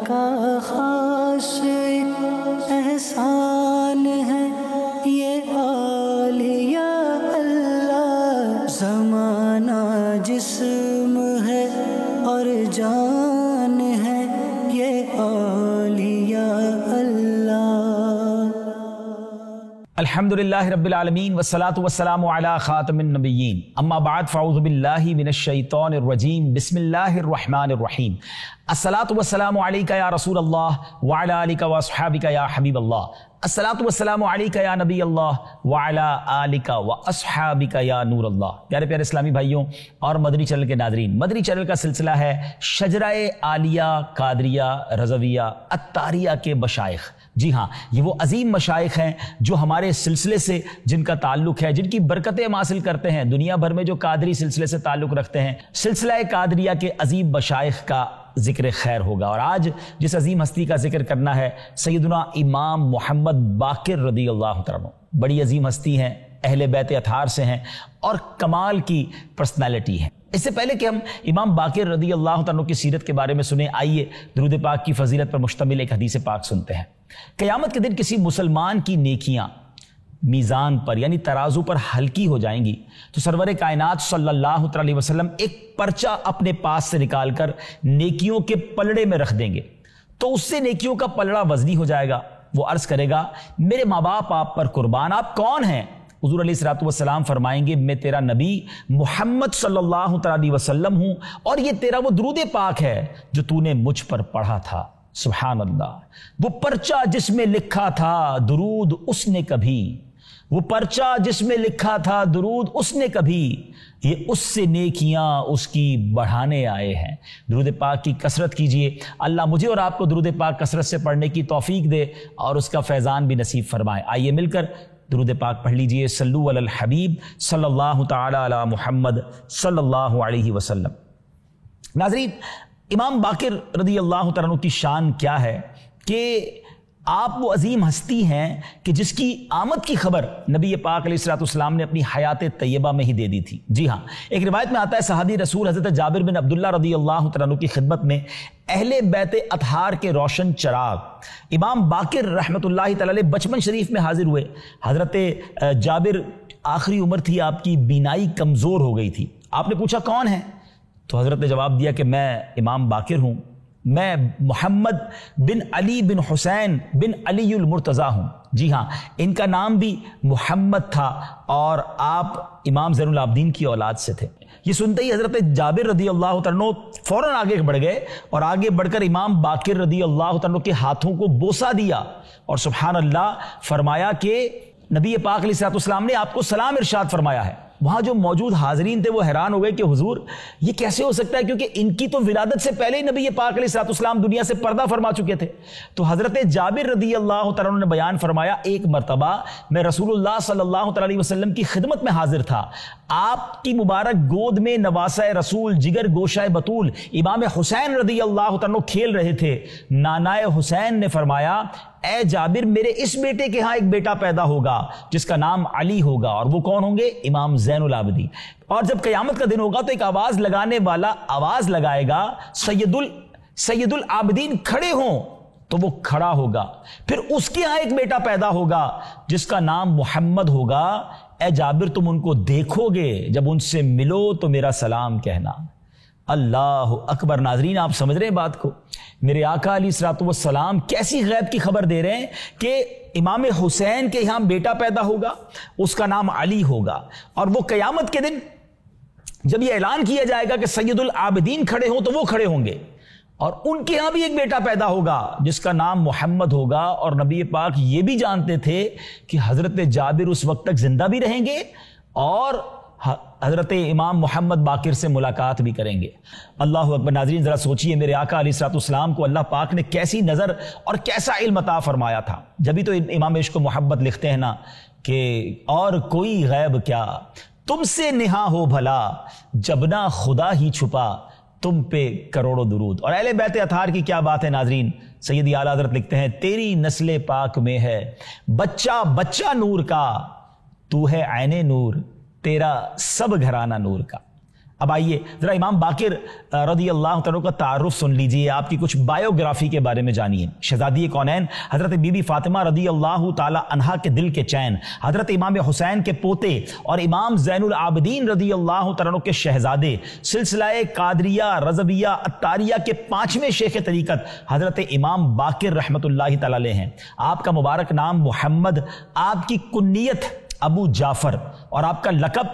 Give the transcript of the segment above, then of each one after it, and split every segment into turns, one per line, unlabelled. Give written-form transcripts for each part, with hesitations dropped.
کا خاص احسان ہے یہ اولیاء اللہ، زمانہ جسم ہے اور جان ہے یہ اولیاء اللہ۔
الحمدللہ رب العالمین والصلاة والسلام علی خاتم النبیین، اما بعد فاعوذ باللہ من الشیطان الرجیم، بسم اللہ الرحمن الرحیم۔ الصلاة والسلام علیکہ یا رسول اللہ وعلی آلکہ واصحابکہ یا حبیب اللہ، الصلاة والسلام علیکہ یا نبی اللہ وعلی آلکہ واصحابکہ یا نور اللہ۔ پیارے پیارے اسلامی بھائیوں اور مدنی چینل کے ناظرین، مدنی چینل کا سلسلہ ہے شجرہ عالیہ قادریہ رضویہ عطاریہ کے مشائخ۔ جی ہاں، یہ وہ عظیم مشائخ ہیں جو ہمارے سلسلے سے جن کا تعلق ہے، جن کی برکتیں ہم حاصل کرتے ہیں، دنیا بھر میں جو قادری سلسلے سے تعلق رکھتے ہیں، سلسلہ قادریہ کے عظیم مشائخ کا ذکر خیر ہوگا۔ اور آج جس عظیم ہستی کا ذکر کرنا ہے سیدنا امام محمد باقر رضی اللہ عنہ، بڑی عظیم ہستی ہیں، اہل بیت اطہار سے ہیں اور کمال کی پرسنالٹی ہیں۔ اس سے پہلے کہ ہم امام باقر رضی اللہ عنہ کی سیرت کے بارے میں سنیں، آئیے درود پاک کی فضیلت پر مشتمل ایک حدیث پاک سنتے ہیں۔ قیامت کے دن کسی مسلمان کی نیکیاں میزان پر یعنی ترازو پر ہلکی ہو جائیں گی تو سرور کائنات صلی اللہ علیہ وسلم ایک پرچہ اپنے پاس سے نکال کر نیکیوں کے پلڑے میں رکھ دیں گے، تو اس سے نیکیوں کا پلڑا وزنی ہو جائے گا۔ وہ عرض کرے گا، میرے ماں باپ آپ پر قربان، آپ کون ہیں؟ حضور علیہ الصلوۃ والسلام فرمائیں گے، میں تیرا نبی محمد صلی اللہ علیہ وسلم ہوں، اور یہ تیرا وہ درود پاک ہے جو تو نے مجھ پر پڑھا تھا۔ سبحان اللہ، وہ پرچہ جس میں لکھا تھا درود اس نے کبھی، وہ پرچہ جس میں لکھا تھا درود اس نے کبھی، یہ اس سے نیکیاں اس کی بڑھانے آئے ہیں۔ درود پاک کی کثرت کیجئے، اللہ مجھے اور آپ کو درود پاک کثرت سے پڑھنے کی توفیق دے اور اس کا فیضان بھی نصیب فرمائے۔ آئیے مل کر درود پاک پڑھ لیجئے، صلو علی الحبیب صلی اللہ تعالی علی محمد صلی اللہ علیہ وسلم۔ ناظرین، امام باقر رضی اللہ عنہ کی شان کیا ہے کہ آپ وہ عظیم ہستی ہیں کہ جس کی آمد کی خبر نبی پاک علیہ السلام نے اپنی حیات طیبہ میں ہی دے دی تھی۔ جی ہاں، ایک روایت میں آتا ہے صحابی رسول حضرت جابر بن عبداللہ رضی اللہ عنہ کی خدمت میں اہل بیت اطہار کے روشن چراغ امام باقر رحمۃ اللہ تعالی بچپن شریف میں حاضر ہوئے۔ حضرت جابر آخری عمر تھی آپ کی، بینائی کمزور ہو گئی تھی۔ آپ نے پوچھا کون ہے؟ تو حضرت نے جواب دیا کہ میں امام باقر ہوں، میں محمد بن علی بن حسین بن علی المرتضیٰ ہوں۔ جی ہاں، ان کا نام بھی محمد تھا اور آپ امام زین العابدین کی اولاد سے تھے۔ یہ سنتے ہی حضرت جابر رضی اللہ عنہ فوراً آگے بڑھ گئے اور آگے بڑھ کر امام باقر رضی اللہ عنہ کے ہاتھوں کو بوسہ دیا اور سبحان اللہ فرمایا کہ نبی پاک علیہ السلام نے آپ کو سلام ارشاد فرمایا ہے۔ وہاں جو موجود حاضرین تھے وہ حیران ہو گئے کہ حضور یہ کیسے ہو سکتا ہے، کیونکہ ان کی تو ولادت سے پہلے ہی نبی پاک علیہ السلام دنیا سے پردہ فرما چکے تھے۔ تو حضرت جابر رضی اللہ تعالیٰ نے بیان فرمایا، ایک مرتبہ میں رسول اللہ صلی اللہ علیہ وسلم کی خدمت میں حاضر تھا، آپ کی مبارک گود میں نواسہ رسول جگر گوشہ بطول امام حسین رضی اللہ تعالیٰ کھیل رہے تھے۔ نانائے حسین نے فرمایا، اے جابر، میرے اس بیٹے کے ہاں ایک بیٹا پیدا ہوگا جس کا نام علی ہوگا، اور وہ کون ہوں گے؟ امام زین العابدین۔ اور جب قیامت کا دن ہوگا تو ایک آواز لگانے والا آواز لگائے گا، سید العابدین کھڑے ہوں، تو وہ کھڑا ہوگا۔ پھر اس کے ہاں ایک بیٹا پیدا ہوگا جس کا نام محمد ہوگا۔ اے جابر، تم ان کو دیکھو گے، جب ان سے ملو تو میرا سلام کہنا۔ اللہ اکبر۔ ناظرین، آپ سمجھ رہے ہیں بات کو؟ میرے آقا علیہ الصلوۃ والسلام کیسی غیب کی خبر دے رہے ہیں کہ امام حسین کے یہاں بیٹا پیدا ہوگا، اس کا نام علی ہوگا، اور وہ قیامت کے دن جب یہ اعلان کیا جائے گا کہ سید العابدین کھڑے ہوں تو وہ کھڑے ہوں گے، اور ان کے ہاں بھی ایک بیٹا پیدا ہوگا جس کا نام محمد ہوگا۔ اور نبی پاک یہ بھی جانتے تھے کہ حضرت جابر اس وقت تک زندہ بھی رہیں گے اور حضرت امام محمد باقر سے ملاقات بھی کریں گے۔ اللہ اکبر۔ ناظرین، ذرا سوچئے میرے آقا علیہ السلام کو اللہ پاک نے کیسی نظر اور کیسا علم عطا فرمایا تھا۔ جبھی تو امام عشق و محبت لکھتے ہیں نا کہ اور کوئی غیب کیا تم سے نہا ہو بھلا، جب نہ خدا ہی چھپا تم پہ کروڑوں درود۔ اور اہل بیت اطہار کی کیا بات ہے ناظرین، سیدی اعلیٰ حضرت لکھتے ہیں، تیری نسل پاک میں ہے بچہ بچہ نور کا، تو ہے عین نور، تیرا سب گھرانہ نور کا۔ اب آئیے ذرا امام باقر رضی اللہ تعالیٰ کا تعارف سن لیجئے، آپ کی کچھ بایوگرافی کے بارے میں جانیے۔ شہزادی کونین حضرت بی بی فاطمہ رضی اللہ تعالیٰ عنہا کے دل کے چین، حضرت امام حسین کے پوتے اور امام زین العابدین رضی اللہ تعالیٰ کے شہزادے، سلسلہ قادریہ رضویہ عطاریہ کے 5ویں شیخ طریقت حضرت امام باقر رحمۃ اللہ تعالیٰ علیہ ہیں۔ آپ کا مبارک نام محمد، آپ کی کنیت ابو جعفر اور آپ کا لقب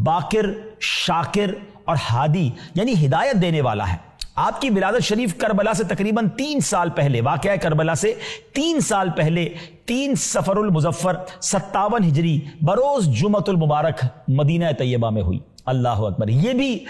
باقر، شاکر اور ہادی یعنی ہدایت دینے والا ہے۔ آپ کی ولادت شریف کربلا سے تقریباً 3 سال پہلے، واقعہ کربلا سے 3 سال پہلے 3 صفر المظفر 57 ہجری بروز جمعۃ المبارک مدینہ طیبہ میں ہوئی۔ اللہ اکبر، یہ بھی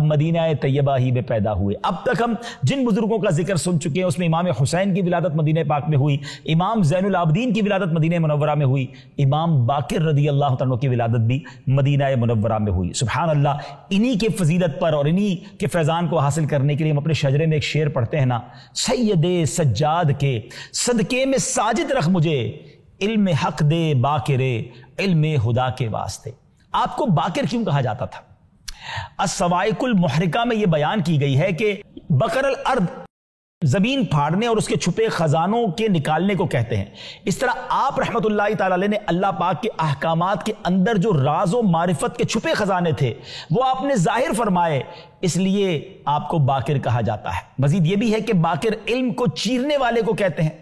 مدینہ طیبہ ہی میں پیدا ہوئے۔ اب تک ہم جن بزرگوں کا ذکر سن چکے ہیں اس میں امام حسین کی ولادت مدینہ پاک میں ہوئی، امام زین العابدین کی ولادت مدینہ منورہ میں ہوئی، امام باقر رضی اللہ تعالیٰ کی ولادت بھی مدینہ منورہ میں ہوئی۔ سبحان اللہ، انہی کے فضیلت پر اور انہی کے فیضان کو حاصل کرنے کے لیے ہم اپنے شجرے میں ایک شعر پڑھتے ہیں نا، سید سجاد کے صدقے میں ساجد رکھ مجھے، علم حق دے باقر علم خدا کے واسطے۔ آپ کو باقر کیوں کہا جاتا تھا؟ الصواعق المحرکہ میں یہ بیان کی گئی ہے کہ بقر الارض زمین پھاڑنے اور اس کے چھپے خزانوں کے نکالنے کو کہتے ہیں۔ اس طرح آپ رحمت اللہ تعالی علیہ نے اللہ پاک کے احکامات کے اندر جو راز و معرفت کے چھپے خزانے تھے وہ آپ نے ظاہر فرمائے، اس لیے آپ کو باقر کہا جاتا ہے۔ مزید یہ بھی ہے کہ باقر علم کو چیرنے والے کو کہتے ہیں،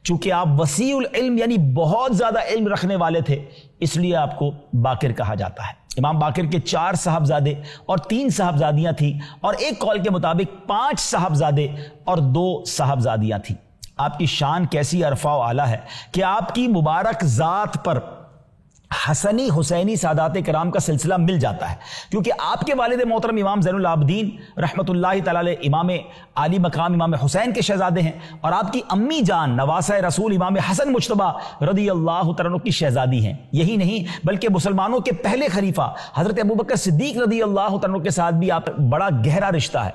چونکہ آپ وسیع العلم یعنی بہت زیادہ علم رکھنے والے تھے، اس لیے آپ کو باقر کہا جاتا ہے۔ امام باقر کے 4 صاحبزادے اور 3 صاحبزادیاں تھیں، اور ایک قول کے مطابق 5 صاحبزادے اور 2 صاحبزادیاں تھیں۔ آپ کی شان کیسی عرفہ و اعلیٰ ہے کہ آپ کی مبارک ذات پر حسنی حسینی سادات کرام کا سلسلہ مل جاتا ہے، کیونکہ آپ کے والد محترم امام زین العابدین رحمت اللہ تعالی علیہ امام عالی مقام امام حسین کے شہزادے ہیں، اور آپ کی امی جان نواسہ رسول امام حسن مجتبیٰ رضی اللہ تعالیٰ عنہ کی شہزادی ہیں۔ یہی نہیں بلکہ مسلمانوں کے پہلے خلیفہ حضرت ابوبکر صدیق رضی اللہ تعالیٰ عنہ کے ساتھ بھی آپ بڑا گہرا رشتہ ہے۔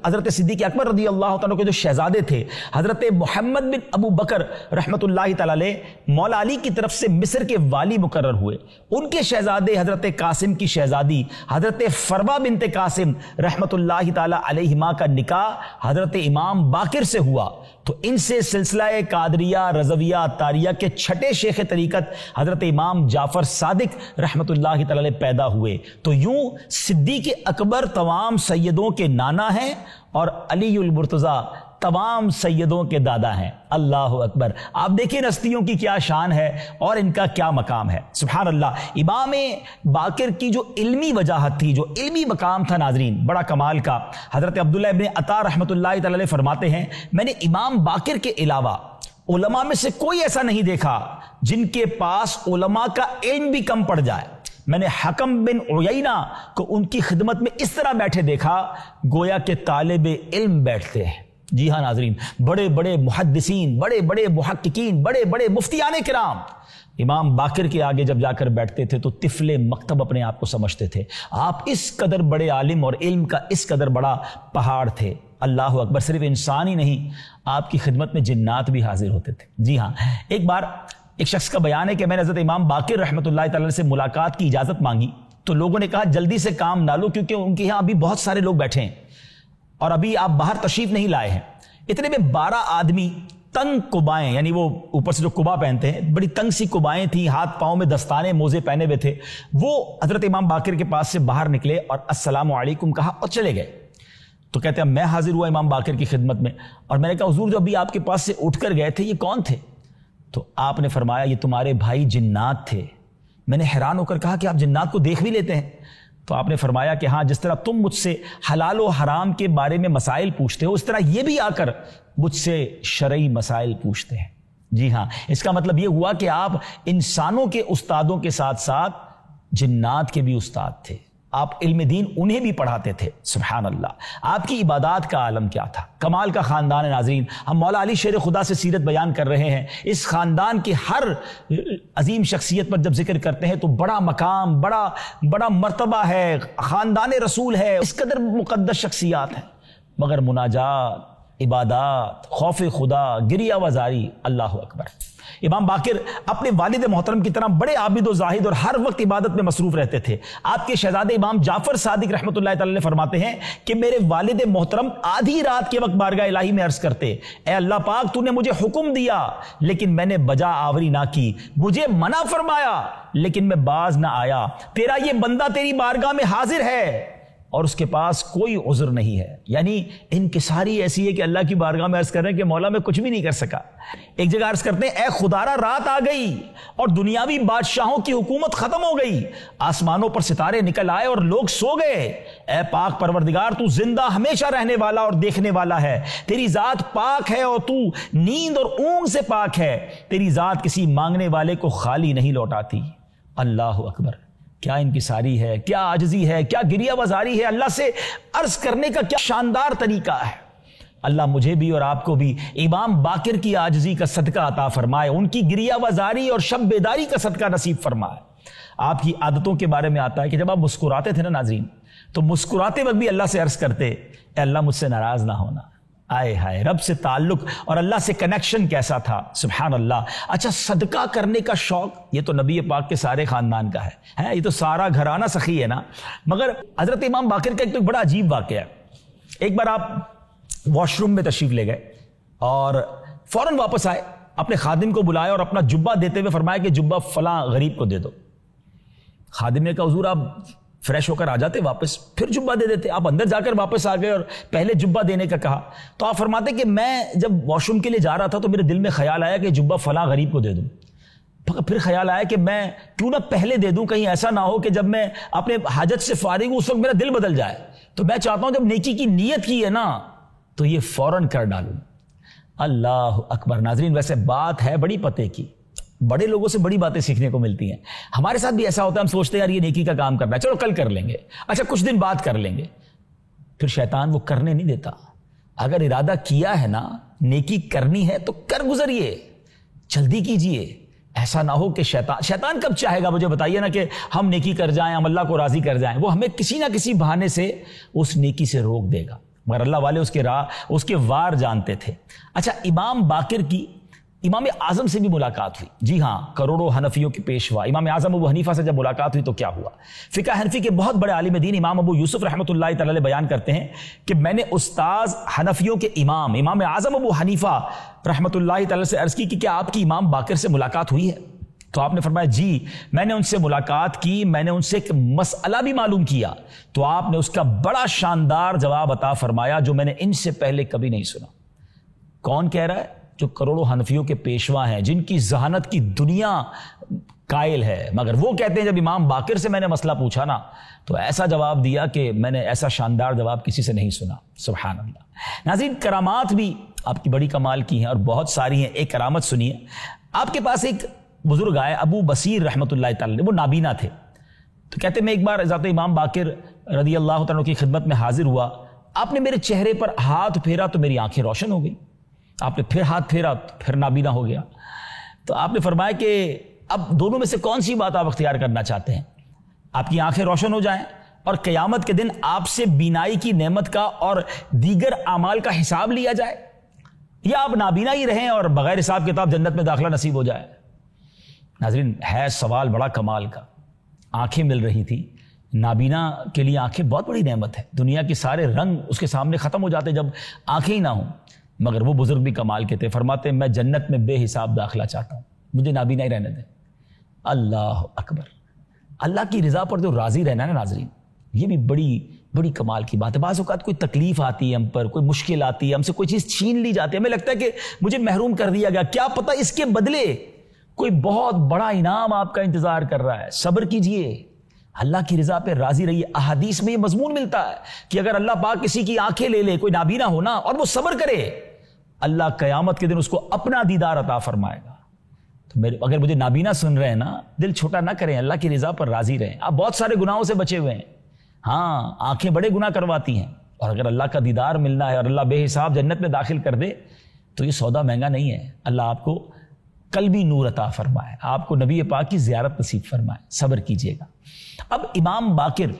حضرت صدیق اکبر رضی اللہ تعالیٰ عنہ کے جو شہزادے تھے حضرت محمد بن ابو بکر رحمت اللہ تعالی علیہ مولا علی کی طرف سے مصر کے والی مقرر ہوئے، ان کے شہزادے حضرت قاسم کی شہزادی حضرت فروا بنت قاسم رحمت اللہ تعالی علیہما کا نکاح حضرت امام باقر سے ہوا، تو ان سے سلسلہ قادریہ رضویہ عطاریہ کے 6 شیخ طریقت حضرت امام جعفر صادق رحمت اللہ تعالی علیہ پیدا ہوئے۔ تو یوں صدیق اکبر تمام سیدوں کے نانا ہیں اور علی المرتضیٰ تمام سیدوں کے دادا ہیں۔ اللہ اکبر، آپ دیکھیں ہستیوں کی کیا شان ہے اور ان کا کیا مقام ہے۔ سبحان اللہ، امام باقر کی جو علمی وجاہت تھی، جو علمی مقام تھا ناظرین، بڑا کمال کا۔ حضرت عبداللہ ابن عطا رحمت اللہ تعالی علیہ فرماتے ہیں، میں نے امام باقر کے علاوہ علماء میں سے کوئی ایسا نہیں دیکھا جن کے پاس علماء کا علم بھی کم پڑ جائے۔ میں نے حکم بن عیینہ کو ان کی خدمت میں اس طرح بیٹھے دیکھا گویا کہ طالب علم بیٹھتے ہیں۔ جی ہاں ناظرین، بڑے بڑے محدثین، بڑے بڑے محققین، بڑے بڑے مفتیان کرام امام باقر کے آگے جب جا کر بیٹھتے تھے تو طفل مکتب اپنے آپ کو سمجھتے تھے۔ آپ اس قدر بڑے عالم اور علم کا اس قدر بڑا پہاڑ تھے۔ اللہ اکبر، صرف انسان ہی نہیں، آپ کی خدمت میں جنات بھی حاضر ہوتے تھے۔ جی ہاں، ایک بار ایک شخص کا بیان ہے کہ میں نے حضرت امام باقر رحمۃ اللہ تعالی سے ملاقات کی اجازت مانگی تو لوگوں نے کہا جلدی سے کام نہ لو، کیونکہ ان کے یہاں ابھی بہت سارے لوگ بیٹھے ہیں اور ابھی آپ باہر تشریف نہیں لائے ہیں۔ اتنے میں 12 آدمی تنگ قبائیں، یعنی وہ اوپر سے جو قبا پہنتے ہیں، بڑی تنگ سی قبائیں تھیں، ہاتھ پاؤں میں دستانے موزے پہنے ہوئے تھے، وہ حضرت امام باقر کے پاس سے باہر نکلے اور السلام علیکم کہا اور چلے گئے۔ تو کہتے ہیں میں حاضر ہوا امام باقر کی خدمت میں، اور میں نے کہا حضور جو ابھی آپ کے پاس سے اٹھ کر گئے تھے یہ کون تھے؟ تو آپ نے فرمایا یہ تمہارے بھائی جنات تھے۔ میں نے حیران ہو کر کہا کہ آپ جنات کو دیکھ بھی لیتے ہیں؟ تو آپ نے فرمایا کہ ہاں، جس طرح تم مجھ سے حلال و حرام کے بارے میں مسائل پوچھتے ہو اس طرح یہ بھی آ کر مجھ سے شرعی مسائل پوچھتے ہیں۔ جی ہاں، اس کا مطلب یہ ہوا کہ آپ انسانوں کے استادوں کے ساتھ ساتھ جنات کے بھی استاد تھے، آپ علم دین انہیں بھی پڑھاتے تھے۔ سبحان اللہ، آپ کی عبادات کا عالم کیا تھا، کمال کا خاندان ہے ناظرین۔ ہم مولا علی شیر خدا سے سیرت بیان کر رہے ہیں، اس خاندان کی ہر عظیم شخصیت پر جب ذکر کرتے ہیں تو بڑا مقام، بڑا مرتبہ ہے، خاندان رسول ہے، اس قدر مقدس شخصیات ہیں، مگر مناجات، عبادات، خوف خدا، گریہ وزاری، اللہ اکبر۔ امام باقر اپنے والد محترم کی طرح بڑے عابد و زاہد اور ہر وقت عبادت میں مصروف رہتے تھے. آپ کے شہزادے امام جعفر صادق رحمۃ اللہ تعالی علیہ فرماتے ہیں کہ میرے والد محترم آدھی رات کے وقت بارگاہ الہی میں عرض کرتے, اے اللہ پاک تو نے مجھے حکم دیا لیکن میں نے بجا آوری نہ کی, مجھے منع فرمایا لیکن میں باز نہ آیا, تیرا یہ بندہ تیری بارگاہ میں حاضر ہے اور اس کے پاس کوئی عذر نہیں ہے. یعنی انکساری ایسی ہے کہ اللہ کی بارگاہ میں عرض کر رہے ہیں کہ مولا میں کچھ بھی نہیں کر سکا. ایک جگہ عرض کرتے ہیں, اے خدارا رات آ گئی اور دنیاوی بادشاہوں کی حکومت ختم ہو گئی, آسمانوں پر ستارے نکل آئے اور لوگ سو گئے. اے پاک پروردگار تو زندہ ہمیشہ رہنے والا اور دیکھنے والا ہے, تیری ذات پاک ہے اور تو نیند اور اونگ سے پاک ہے, تیری ذات کسی مانگنے والے کو خالی نہیں لوٹاتی. اللہ اکبر, کیا انکساری ہے, کیا عاجزی ہے, کیا گریہ وزاری ہے, اللہ سے عرض کرنے کا کیا شاندار طریقہ ہے. اللہ مجھے بھی اور آپ کو بھی امام باقر کی عاجزی کا صدقہ عطا فرمائے, ان کی گریہ وزاری اور شب بیداری کا صدقہ نصیب فرمائے. آپ کی عادتوں کے بارے میں آتا ہے کہ جب آپ مسکراتے تھے نا ناظرین, تو مسکراتے وقت بھی اللہ سے عرض کرتے, اے اللہ مجھ سے ناراض نہ ہونا. آئے ہائے, رب سے تعلق اور اللہ سے کنیکشن کیسا تھا, سبحان اللہ. اچھا, صدقہ کرنے کا شوق یہ تو نبی پاک کے سارے خاندان کا ہے, یہ تو سارا گھرانہ سخی ہے نا. مگر حضرت امام باقر کا ایک تو بڑا عجیب واقعہ ہے. ایک بار آپ واش روم میں تشریف لے گئے اور فوراً واپس آئے, اپنے خادم کو بلایا اور اپنا جبہ دیتے ہوئے فرمایا کہ جبہ فلاں غریب کو دے دو. خادم نے کہا حضور آپ فریش ہو کر آ جاتے واپس, پھر جبہ دے دیتے. آپ اندر جا کر واپس آ گئے اور پہلے جبہ دینے کا کہا. تو آپ فرماتے کہ میں جب واش روم کے لیے جا رہا تھا تو میرے دل میں خیال آیا کہ جبہ فلاں غریب کو دے دوں. پھر خیال آیا کہ میں کیوں نہ پہلے دے دوں, کہیں ایسا نہ ہو کہ جب میں اپنے حاجت سے فارغ ہوں اس وقت میرا دل بدل جائے. تو میں چاہتا ہوں جب نیکی کی نیت کی ہے نا تو یہ فوراً کر ڈالوں. اللہ اکبر. ناظرین, ویسے بات ہے بڑی پتے کی, بڑے لوگوں سے بڑی باتیں سیکھنے کو ملتی ہیں. ہمارے ساتھ بھی ایسا ہوتا ہے, ہم سوچتے ہیں یار یہ نیکی کا کام کرنا ہے, چلو کل کر لیں گے, اچھا کچھ دن بعد کر لیں گے. پھر شیطان وہ کرنے نہیں دیتا. اگر ارادہ کیا ہے نا نیکی کرنی ہے تو کر گزریے, جلدی کیجئے. ایسا نہ ہو کہ شیطان کب چاہے گا مجھے بتائیے نا کہ ہم نیکی کر جائیں, ہم اللہ کو راضی کر جائیں. وہ ہمیں کسی نہ کسی بہانے سے اس نیکی سے روک دے گا, مگر اللہ والے اس کے وار جانتے تھے. اچھا, امام باقر کی امام اعظم سے بھی ملاقات ہوئی. جی ہاں, کروڑوں حنفیوں کے پیشوا امام اعظم ابو حنیفہ سے جب ملاقات ہوئی تو کیا ہوا. فقہ حنفی کے بہت بڑے عالم دین امام ابو یوسف رحمۃ اللہ تعالی علیہ بیان کرتے ہیں کہ میں نے استاذ حنفیوں کے امام اعظم ابو حنیفہ رحمۃ اللہ تعالی سے عرض کی کہ کیا آپ کی امام باقر سے ملاقات ہوئی ہے. تو آپ نے فرمایا جی میں نے ان سے ملاقات کی, میں نے ان سے ایک مسئلہ بھی معلوم کیا. تو آپ نے اس کا بڑا شاندار جواب عطا فرمایا جو میں نے ان سے پہلے کبھی نہیں سنا. کون کہہ رہا ہے؟ جو کروڑوں حنفیوں کے پیشوا ہیں, جن کی ذہانت کی دنیا قائل ہے, مگر وہ کہتے ہیں جب امام باقر سے میں نے مسئلہ پوچھا نا تو ایسا جواب دیا کہ میں نے ایسا شاندار جواب کسی سے نہیں سنا. سبحان اللہ. ناظرین, کرامات بھی آپ کی بڑی کمال کی ہیں اور بہت ساری ہیں. ایک کرامت سنیے. آپ کے پاس ایک بزرگ آئے ابو بصیر رحمۃ اللہ تعالی, وہ نابینا تھے. تو کہتے میں ایک بار ذات امام باقر رضی اللہ تعالیٰ کی خدمت میں حاضر ہوا, آپ نے میرے چہرے پر ہاتھ پھیرا تو میری آنکھیں روشن ہو گئی. آپ نے پھر ہاتھ پھیرا تو پھر نابینا ہو گیا. تو آپ نے فرمایا کہ اب دونوں میں سے کون سی بات آپ اختیار کرنا چاہتے ہیں, آپ کی آنکھیں روشن ہو جائیں اور قیامت کے دن آپ سے بینائی کی نعمت کا اور دیگر اعمال کا حساب لیا جائے, یا آپ نابینا ہی رہیں اور بغیر حساب کتاب جنت میں داخلہ نصیب ہو جائے. ناظرین, ہے سوال بڑا کمال کا. آنکھیں مل رہی تھی, نابینا کے لیے آنکھیں بہت بڑی نعمت ہے, دنیا کے سارے رنگ اس کے سامنے ختم ہو جاتے جب آنکھیں ہی نہ ہوں. مگر وہ بزرگ بھی کمال کے تھے, فرماتے میں جنت میں بے حساب داخلہ چاہتا ہوں, مجھے نابینا ہی رہنے دیں. اللہ اکبر. اللہ کی رضا پر جو راضی رہنا ہے نا ناظرین, یہ بھی بڑی کمال کی بات ہے. بعض اوقات کوئی تکلیف آتی ہے ہم پر, کوئی مشکل آتی ہے, ہم سے کوئی چیز چھین لی جاتی ہے, ہمیں لگتا ہے کہ مجھے محروم کر دیا گیا, کیا پتہ اس کے بدلے کوئی بہت بڑا انعام آپ کا انتظار کر رہا ہے. صبر کیجئے, اللہ کی رضا پہ راضی رہیے. احادیث میں یہ مضمون ملتا ہے کہ اگر اللہ پاک کسی کی آنکھیں لے لے, کوئی نابینا ہونا, اور وہ صبر کرے, اللہ قیامت کے دن اس کو اپنا دیدار عطا فرمائے گا. تو اگر مجھے نابینا سن رہے ہیں نا, دل چھوٹا نہ کریں, اللہ کی رضا پر راضی رہیں. آپ بہت سارے گناہوں سے بچے ہوئے ہیں. ہاں, آنکھیں بڑے گناہ کرواتی ہیں, اور اگر اللہ کا دیدار ملنا ہے اور اللہ بے حساب جنت میں داخل کر دے تو یہ سودا مہنگا نہیں ہے. اللہ آپ کو قلبی نور عطا فرمائے, آپ کو نبی پاک کی زیارت نصیب فرمائے. صبر کیجئے گا. اب امام باقر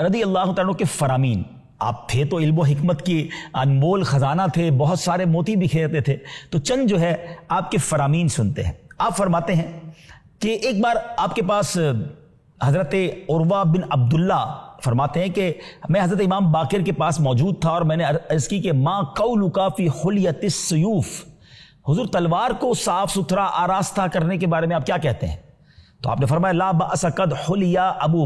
رضی اللہ تعالیٰ کے فرامین, آپ تھے تو علم و حکمت کی انمول خزانہ تھے، بہت سارے موتی بکھیرتے تھے، تو چند جو ہے آپ کے فرامین سنتے ہیں۔ آپ فرماتے ہیں کہ ایک بار آپ کے پاس حضرت عروہ بن عبداللہ فرماتے ہیں کہ میں حضرت امام باقر کے پاس موجود تھا اور میں نے عرض کی کہ ما قولک فی حلیۃ السیوف، حضور تلوار کو صاف ستھرا آراستہ کرنے کے بارے میں آپ کیا کہتے ہیں؟ تو آپ نے فرمایا لا بأس قد حلی ابو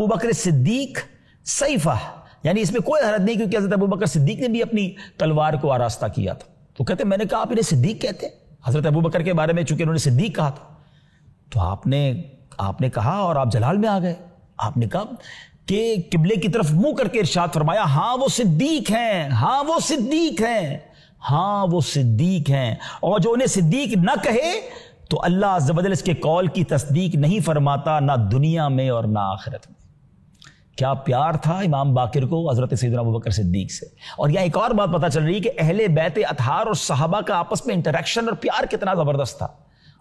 بکر صدیق سیفہ، یعنی اس میں کوئی حرج نہیں کیونکہ حضرت ابو بکر صدیق نے بھی اپنی تلوار کو آراستہ کیا تھا۔ تو کہتے ہیں میں نے کہا آپ انہیں صدیق کہتے ہیں؟ حضرت ابو بکر کے بارے میں چونکہ انہوں نے صدیق کہا تھا، تو آپ نے کہا اور آپ جلال میں آ گئے، آپ نے کہا کہ قبلے کی طرف منہ کر کے ارشاد فرمایا ہاں وہ صدیق ہیں، ہاں وہ صدیق ہیں، ہاں وہ صدیق ہیں، اور جو انہیں صدیق نہ کہے تو اللہ عز و جل اس کے قول کی تصدیق نہیں فرماتا، نہ دنیا میں اور نہ آخرت میں۔ کیا پیار تھا امام باقر کو حضرت سیدنا ابوبکر صدیق سے۔ اور یہاں ایک اور بات پتہ چل رہی ہے کہ اہل بیت اطہار اور صحابہ کا آپس میں انٹریکشن اور پیار کتنا زبردست تھا۔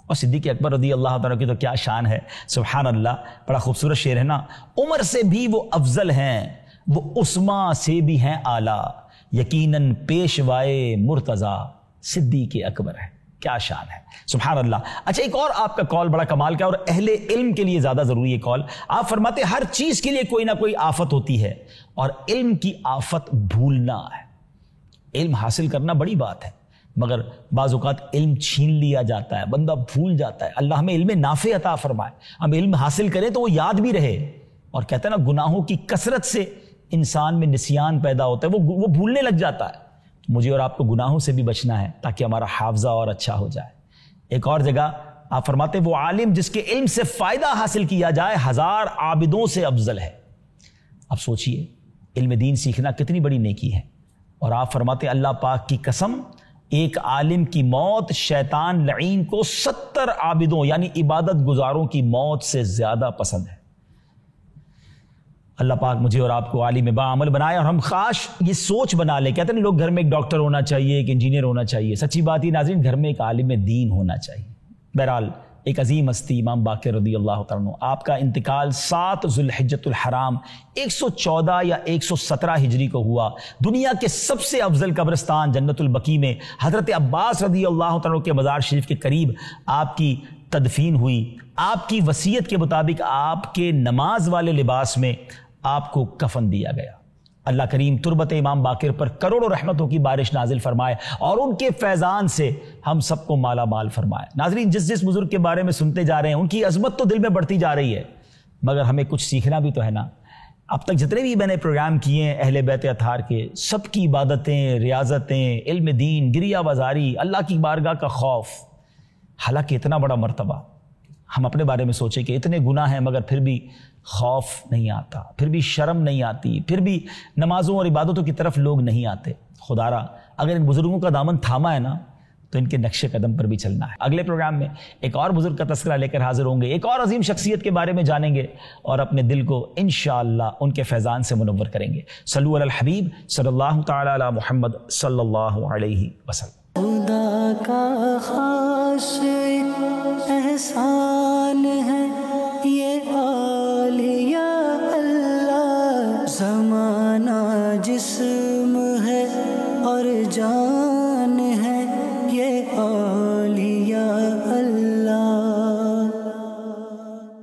اور صدیق اکبر رضی اللہ تعالیٰ کی تو کیا شان ہے، سبحان اللہ، بڑا خوبصورت شعر ہے نا، عمر سے بھی وہ افضل ہیں، وہ عثمان سے بھی ہیں اعلیٰ، یقیناً پیشوائے مرتضیٰ صدیق اکبر ہے۔ کیا شان ہے، سبحان اللہ۔ اچھا ایک اور آپ کا کال بڑا کمال کا اور اہل علم کے لیے زیادہ ضروری ہے کال۔ آپ فرماتے ہیں ہر چیز کے لیے کوئی نہ کوئی آفت ہوتی ہے اور علم کی آفت بھولنا ہے۔ علم حاصل کرنا بڑی بات ہے، مگر بعض اوقات علم چھین لیا جاتا ہے، بندہ بھول جاتا ہے۔ اللہ ہمیں علم نافع عطا فرمائے، ہم علم حاصل کریں تو وہ یاد بھی رہے۔ اور کہتے ہیں نا گناہوں کی کثرت سے انسان میں نسیان پیدا ہوتا ہے، وہ بھولنے لگ جاتا ہے۔ مجھے اور آپ کو گناہوں سے بھی بچنا ہے تاکہ ہمارا حافظہ اور اچھا ہو جائے۔ ایک اور جگہ آپ فرماتے ہیں وہ عالم جس کے علم سے فائدہ حاصل کیا جائے 1000 عابدوں سے افضل ہے۔ اب سوچئے علم دین سیکھنا کتنی بڑی نیکی ہے۔ اور آپ فرماتے ہیں اللہ پاک کی قسم ایک عالم کی موت شیطان لعین کو 70 عابدوں یعنی عبادت گزاروں کی موت سے زیادہ پسند ہے۔ اللہ پاک مجھے اور آپ کو عالم باعمل بنائے اور ہم خاص یہ سوچ بنا لیں۔ کہتے ہیں لوگ گھر میں ایک ڈاکٹر ہونا چاہیے، ایک انجینئر ہونا چاہیے، سچی بات یہ ناظرین گھر میں ایک عالم دین ہونا چاہیے۔ بہرحال ایک عظیم ہستی امام باقر رضی اللہ تعالیٰ عنہ، آپ کا انتقال 7 ذوالحجۃ الحرام 114 یا 117 ہجری کو ہوا۔ دنیا کے سب سے افضل قبرستان جنت البقیع میں حضرت عباس رضی اللہ تعالیٰ عنہ کے مزار شریف کے قریب آپ کی تدفین ہوئی۔ آپ کی وصیت کے مطابق آپ کے نماز والے لباس میں آپ کو کفن دیا گیا۔ اللہ کریم تربت امام باقر پر کروڑوں رحمتوں کی بارش نازل فرمائے اور ان کے فیضان سے ہم سب کو مالا مال فرمائے۔ ناظرین جس بزرگ کے بارے میں سنتے جا رہے ہیں ان کی عظمت تو دل میں بڑھتی جا رہی ہے، مگر ہمیں کچھ سیکھنا بھی تو ہے نا۔ اب تک جتنے بھی میں نے پروگرام کیے ہیں اہل بیت اطہار کے، سب کی عبادتیں، ریاضتیں، علم دین، گریہ بازاری، اللہ کی بارگاہ کا خوف، حالانکہ اتنا بڑا مرتبہ۔ ہم اپنے بارے میں سوچیں کہ اتنے گناہ ہیں مگر پھر بھی خوف نہیں آتا، پھر بھی شرم نہیں آتی، پھر بھی نمازوں اور عبادتوں کی طرف لوگ نہیں آتے۔ خدا را اگر ان بزرگوں کا دامن تھاما ہے نا تو ان کے نقش قدم پر بھی چلنا ہے۔ اگلے پروگرام میں ایک اور بزرگ کا تذکرہ لے کر حاضر ہوں گے، ایک اور عظیم شخصیت کے بارے میں جانیں گے اور اپنے دل کو انشاءاللہ ان کے فیضان سے منور کریں گے۔ صلو علی الحبیب صلی اللہ تعالی علی محمد صلی اللہ علیہ وسلم۔
خدا کا خاص احسان ہے یہ اولیاء اللہ، زمانہ جسم ہے اور جان